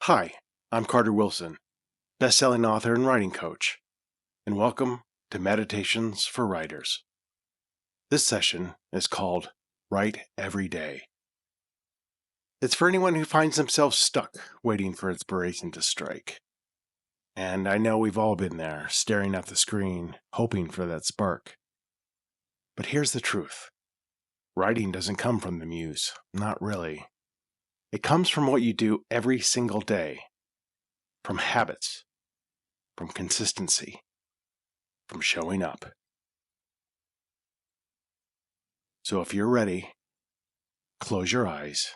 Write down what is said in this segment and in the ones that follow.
Hi, I'm Carter Wilson, bestselling author and writing coach, and welcome to Meditations for Writers. This session is called Write Every Day. It's for anyone who finds themselves stuck waiting for inspiration to strike. And I know we've all been there, staring at the screen, hoping for that spark. But here's the truth. Writing doesn't come from the muse, not really. It comes from what you do every single day, from habits, from consistency, from showing up. So if you're ready, close your eyes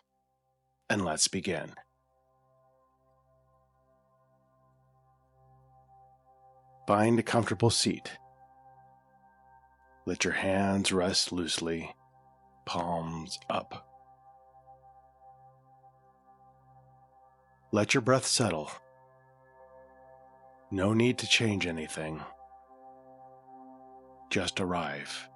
and let's begin. Find a comfortable seat. Let your hands rest loosely, palms up. Let your breath settle. No need to change anything. Just arrive.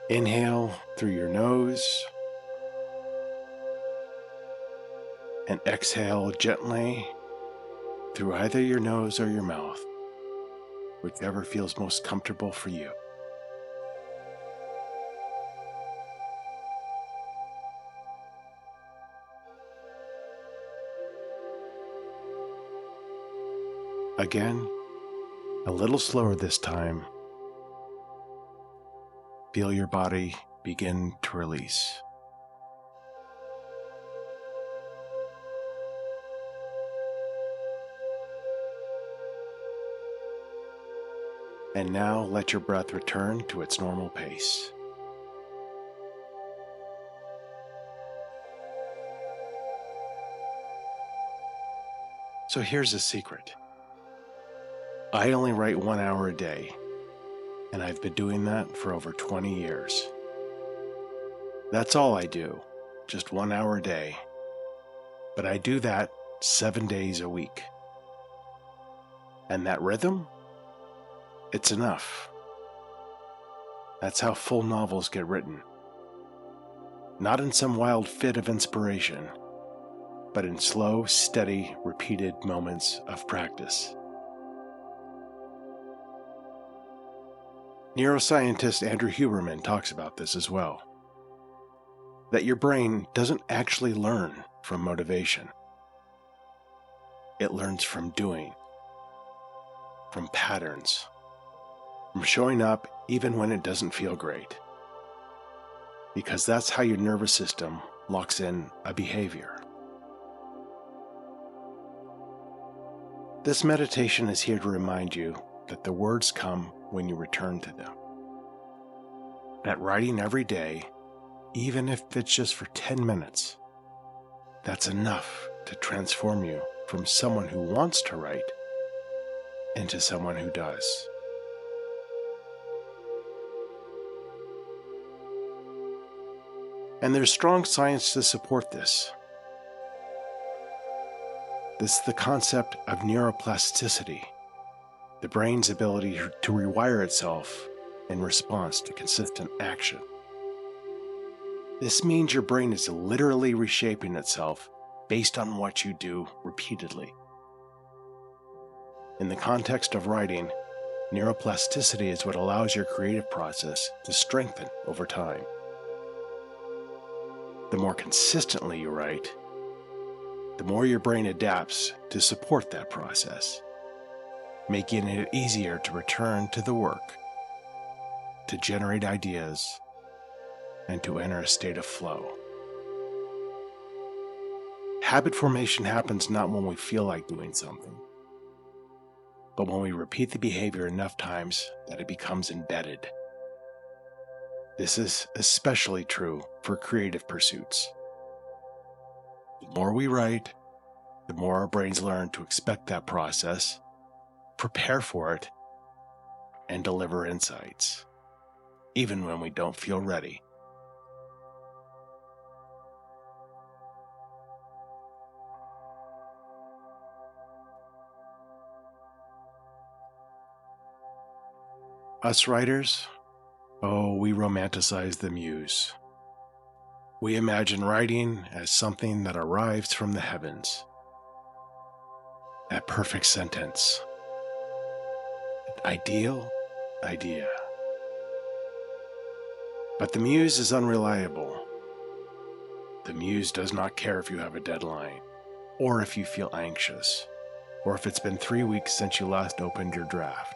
Inhale through your nose and exhale gently through either your nose or your mouth, whichever feels most comfortable for you. Again, a little slower this time. Feel your body begin to release. And now let your breath return to its normal pace. So here's the secret. I only write 1 hour a day, and I've been doing that for over 20 years. That's all I do, just 1 hour a day. But I do that 7 days a week. And that rhythm? It's enough. That's how full novels get written. Not in some wild fit of inspiration, but in slow, steady, repeated moments of practice. Neuroscientist Andrew Huberman talks about this as well. That your brain doesn't actually learn from motivation. It learns from doing, from patterns, from showing up even when it doesn't feel great. Because that's how your nervous system locks in a behavior. This meditation is here to remind you that the words come when you return to them. That writing every day, even if it's just for 10 minutes, that's enough to transform you from someone who wants to write into someone who does. And there's strong science to support this. This is the concept of neuroplasticity, the brain's ability to rewire itself in response to consistent action. This means your brain is literally reshaping itself based on what you do repeatedly. In the context of writing, neuroplasticity is what allows your creative process to strengthen over time. The more consistently you write, the more your brain adapts to support that process, making it easier to return to the work, to generate ideas, and to enter a state of flow. Habit formation happens not when we feel like doing something, but when we repeat the behavior enough times that it becomes embedded. This is especially true for creative pursuits. The more we write, the more our brains learn to expect that process, prepare for it, and deliver insights, even when we don't feel ready. Us writers, we romanticize the muse. We imagine writing as something that arrives from the heavens. That perfect sentence. An ideal idea. But the muse is unreliable. The muse does not care if you have a deadline, or if you feel anxious, or if it's been 3 weeks since you last opened your draft.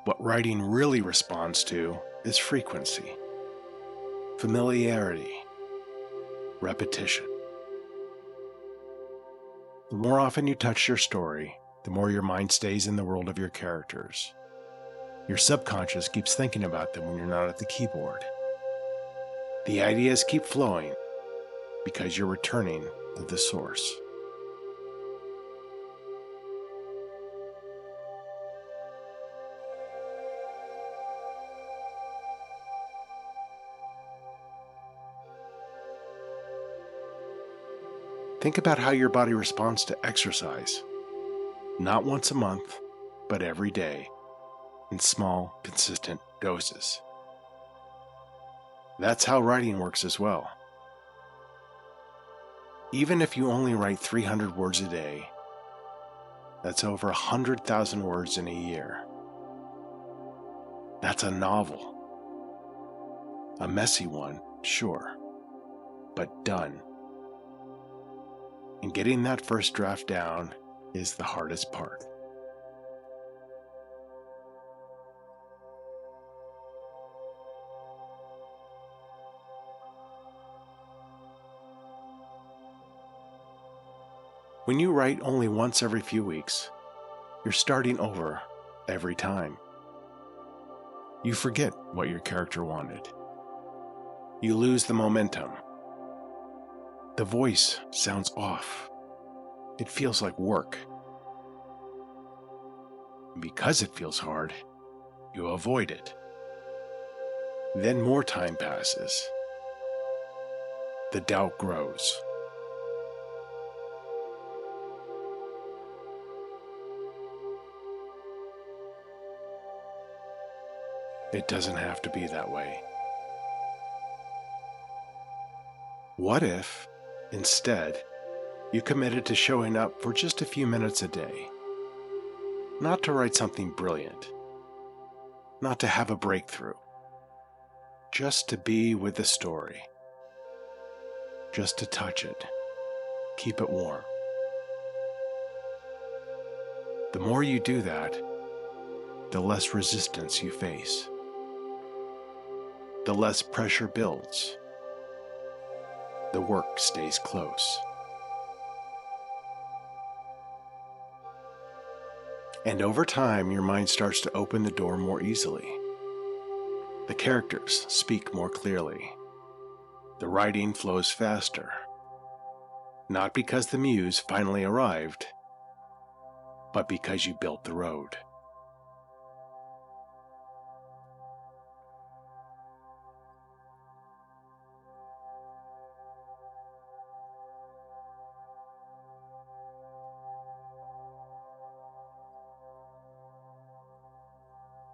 What writing really responds to is frequency, familiarity, repetition. The more often you touch your story, the more your mind stays in the world of your characters. Your subconscious keeps thinking about them when you're not at the keyboard. The ideas keep flowing because you're returning to the source. Think about how your body responds to exercise. Not once a month, but every day, in small, consistent doses. That's how writing works as well. Even if you only write 300 words a day, that's over 100,000 words in a year. That's a novel. A messy one, sure, but done. And getting that first draft down is the hardest part. When you write only once every few weeks, you're starting over every time. You forget what your character wanted. You lose the momentum. The voice sounds off. It feels like work. And because it feels hard, you avoid it. Then more time passes. The doubt grows. It doesn't have to be that way. What if, instead, you committed to showing up for just a few minutes a day? Not to write something brilliant, not to have a breakthrough, just to be with the story, just to touch it, keep it warm. The more you do that, the less resistance you face, the less pressure builds. The work stays close. And over time, your mind starts to open the door more easily. The characters speak more clearly. The writing flows faster. Not because the muse finally arrived, but because you built the road.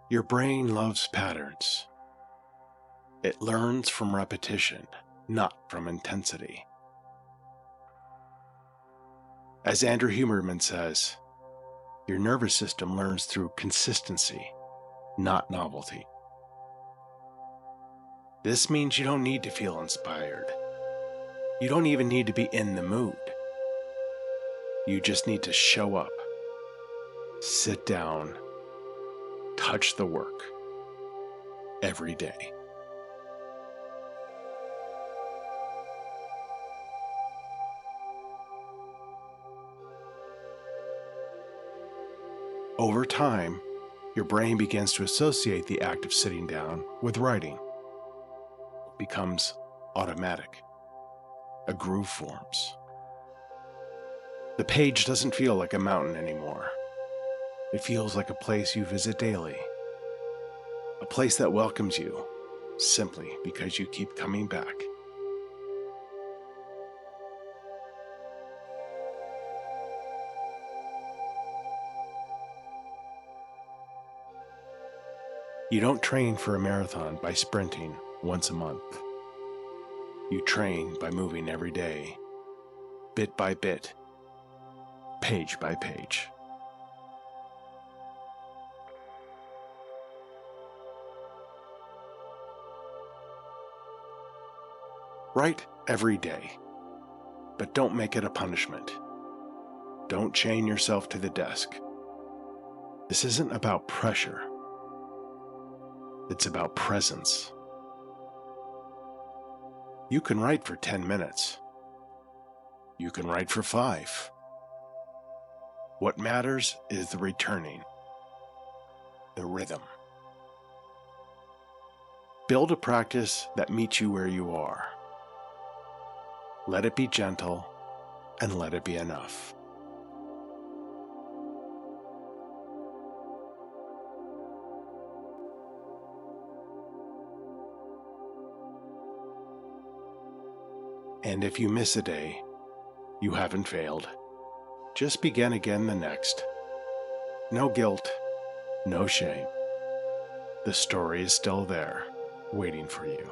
Your brain loves patterns. It learns from repetition, not from intensity. As Andrew Huberman says, your nervous system learns through consistency, not novelty. This means you don't need to feel inspired. You don't even need to be in the mood. You just need to show up, sit down, touch the work every day. Over time, your brain begins to associate the act of sitting down with writing. It becomes automatic. A groove forms. The page doesn't feel like a mountain anymore. It feels like a place you visit daily. A place that welcomes you simply because you keep coming back. You don't train for a marathon by sprinting once a month. You train by moving every day, bit by bit, page by page. Write every day, but don't make it a punishment. Don't chain yourself to the desk. This isn't about pressure. It's about presence. You can write for 10 minutes. You can write for 5. What matters is the returning, the rhythm. Build a practice that meets you where you are. Let it be gentle and let it be enough. And if you miss a day, you haven't failed. Just begin again the next. No guilt, no shame. The story is still there, waiting for you.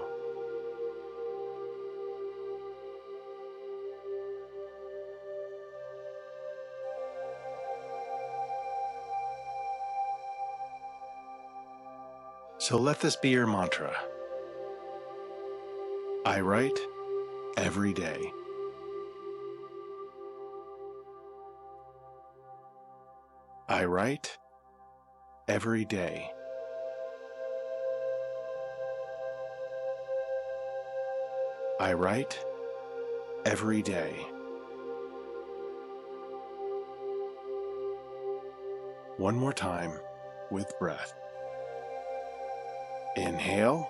So let this be your mantra. I write every day. I write every day. I write every day. One more time with breath. Inhale.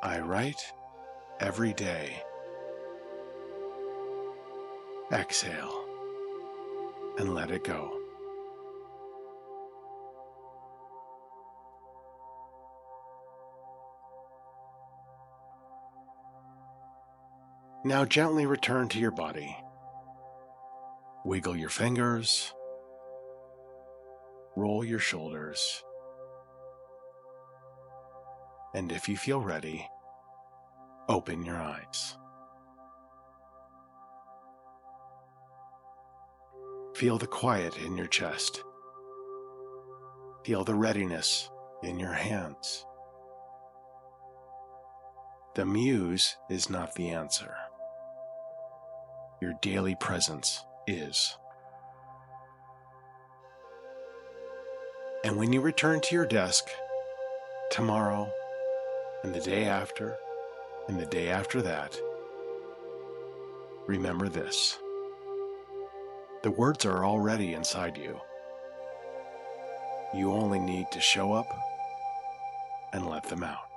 I write every day. Exhale and let it go. Now gently return to your body. Wiggle your fingers. Roll your shoulders. And if you feel ready, open your eyes. Feel the quiet in your chest. Feel the readiness in your hands. The muse is not the answer. Your daily presence is. And when you return to your desk, tomorrow, and the day after, and the day after that, remember this. The words are already inside you. You only need to show up and let them out.